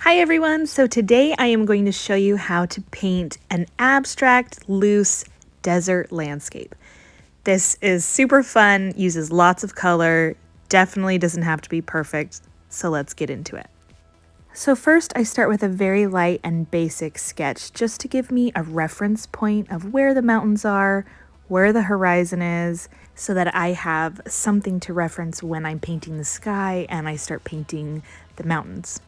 Hi everyone, so today I am going to show you how to paint an abstract, loose desert landscape. This is super fun, uses lots of color, definitely doesn't have to be perfect, so let's get into it. So first I start with a very light and basic sketch just to give me a reference point of where the mountains are, where the horizon is, so that I have something to reference when I'm painting the sky and I start painting the mountains.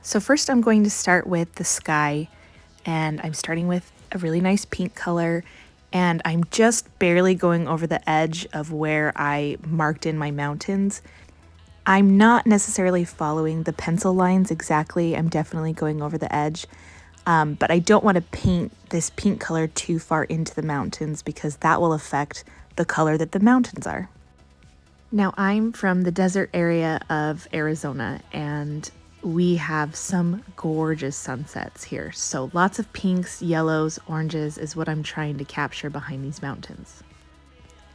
So first I'm going to start with the sky, and I'm starting with a really nice pink color, and I'm just barely going over the edge of where I marked in my mountains. I'm not necessarily following the pencil lines exactly, I'm definitely going over the edge, but I don't want to paint this pink color too far into the mountains because that will affect the color that the mountains are. Now I'm from the desert area of Arizona, and we have some gorgeous sunsets here. So lots of pinks, yellows, oranges is what I'm trying to capture behind these mountains.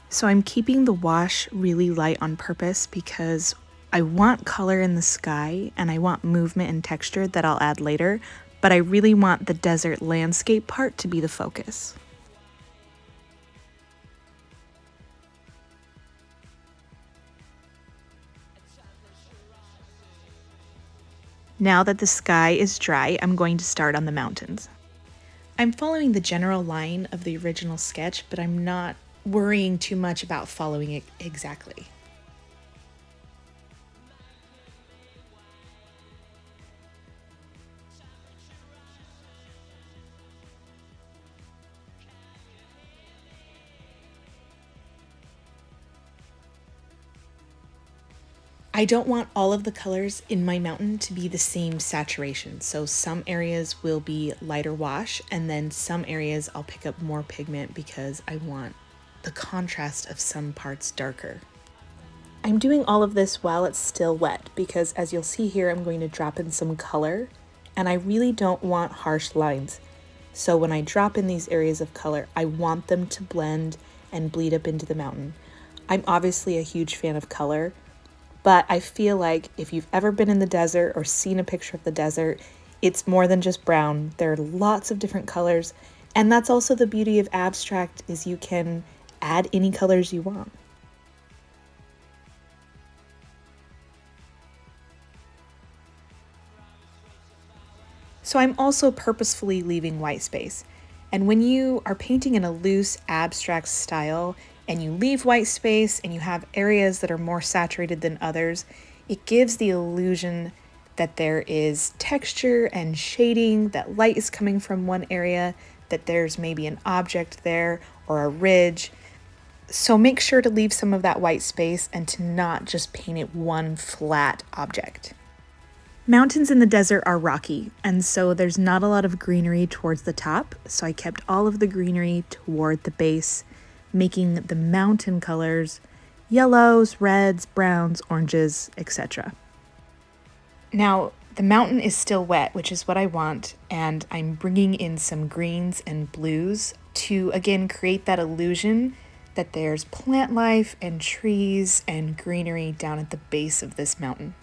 So I'm keeping the wash really light on purpose because I want color in the sky and I want movement and texture that I'll add later, but I really want the desert landscape part to be the focus. Now that the sky is dry, I'm going to start on the mountains. I'm following the general line of the original sketch, but I'm not worrying too much about following it exactly. I don't want all of the colors in my mountain to be the same saturation. So some areas will be lighter wash, and then some areas I'll pick up more pigment because I want the contrast of some parts darker. I'm doing all of this while it's still wet because, as you'll see here, I'm going to drop in some color, and I really don't want harsh lines. So when I drop in these areas of color, I want them to blend and bleed up into the mountain. I'm obviously a huge fan of color, but I feel like if you've ever been in the desert or seen a picture of the desert, it's more than just brown. There are lots of different colors, and that's also the beauty of abstract, is you can add any colors you want. So I'm also purposefully leaving white space. And when you are painting in a loose, abstract style and you leave white space and you have areas that are more saturated than others, it gives the illusion that there is texture and shading, that light is coming from one area, that there's maybe an object there or a ridge. So make sure to leave some of that white space and to not just paint it one flat object. Mountains in the desert are rocky, and so there's not a lot of greenery towards the top, so I kept all of the greenery toward the base, making the mountain colors yellows, reds, browns, oranges, etc. Now, the mountain is still wet, which is what I want, and I'm bringing in some greens and blues to again create that illusion that there's plant life and trees and greenery down at the base of this mountain.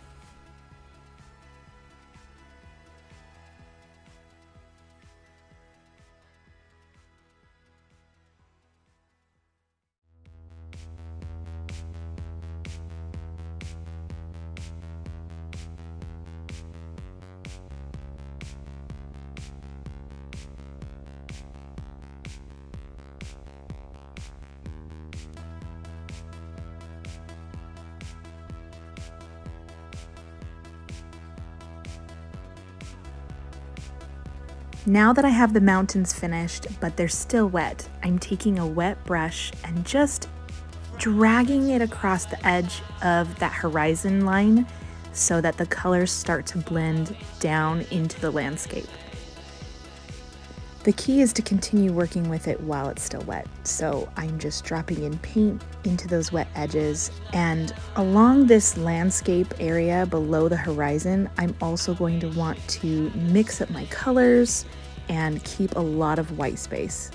Now that I have the mountains finished, but they're still wet, I'm taking a wet brush and just dragging it across the edge of that horizon line so that the colors start to blend down into the landscape. The key is to continue working with it while it's still wet. So I'm just dropping in paint into those wet edges, and along this landscape area below the horizon, I'm also going to want to mix up my colors and keep a lot of white space.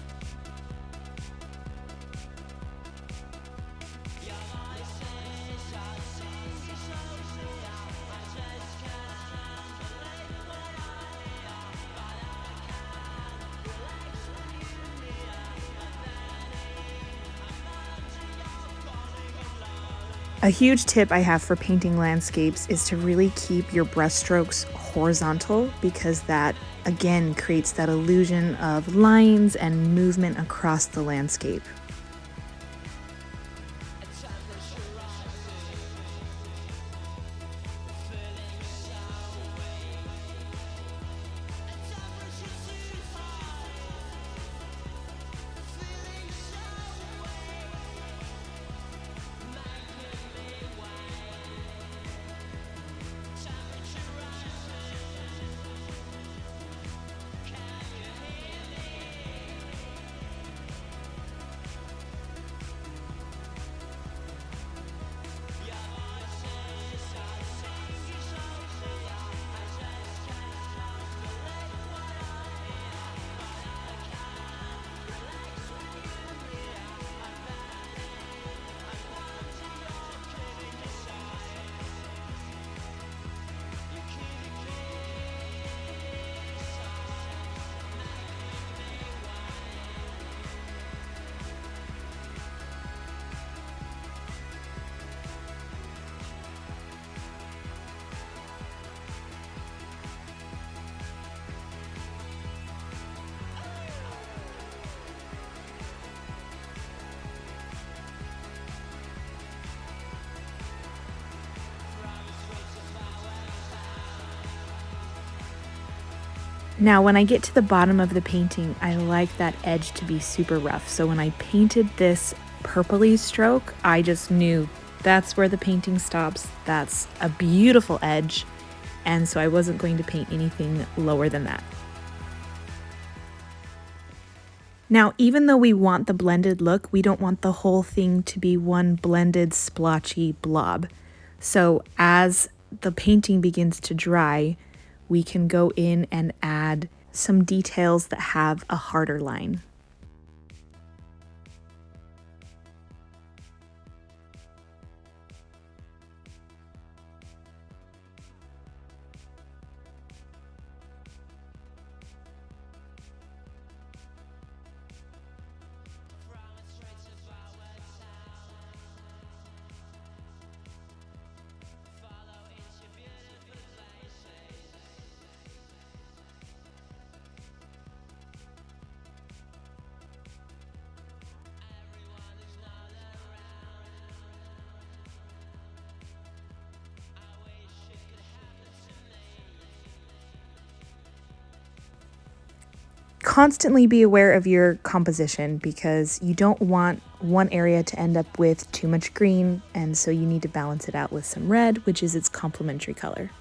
A huge tip I have for painting landscapes is to really keep your brush strokes horizontal, because that again creates that illusion of lines and movement across the landscape. Now, when I get to the bottom of the painting, I like that edge to be super rough. So when I painted this purpley stroke, I just knew that's where the painting stops. That's a beautiful edge. And so I wasn't going to paint anything lower than that. Now, even though we want the blended look, we don't want the whole thing to be one blended splotchy blob. So as the painting begins to dry, we can go in and add some details that have a harder line. Constantly be aware of your composition, because you don't want one area to end up with too much green, and so you need to balance it out with some red, which is its complementary color.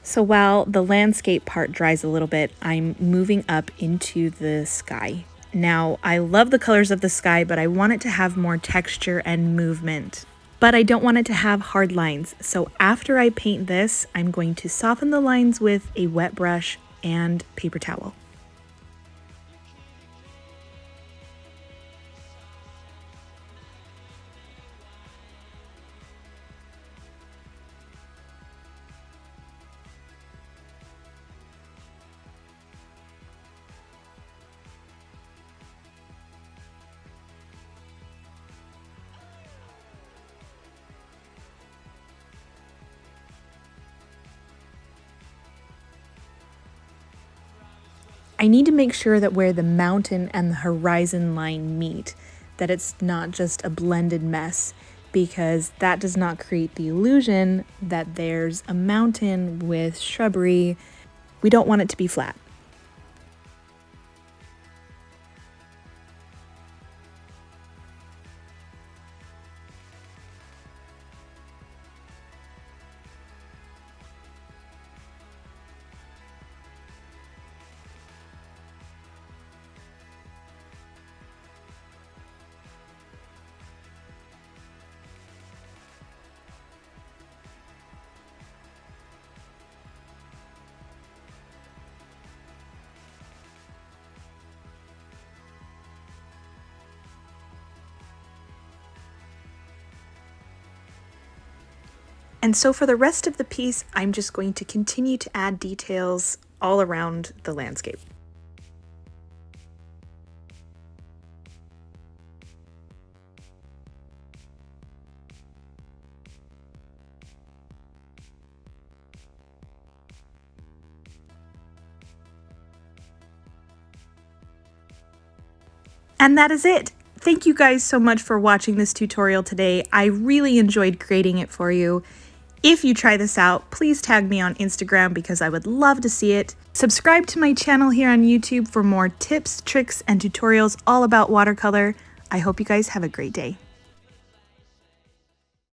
So while the landscape part dries a little bit, I'm moving up into the sky. Now, I love the colors of the sky, but I want it to have more texture and movement. But I don't want it to have hard lines. So after I paint this, I'm going to soften the lines with a wet brush and paper towel. I need to make sure that where the mountain and the horizon line meet, that it's not just a blended mess, because that does not create the illusion that there's a mountain with shrubbery. We don't want it to be flat. And so for the rest of the piece, I'm just going to continue to add details all around the landscape. And that is it. Thank you guys so much for watching this tutorial today. I really enjoyed creating it for you. If you try this out, please tag me on Instagram because I would love to see it. Subscribe to my channel here on YouTube for more tips, tricks, and tutorials all about watercolor. I hope you guys have a great day.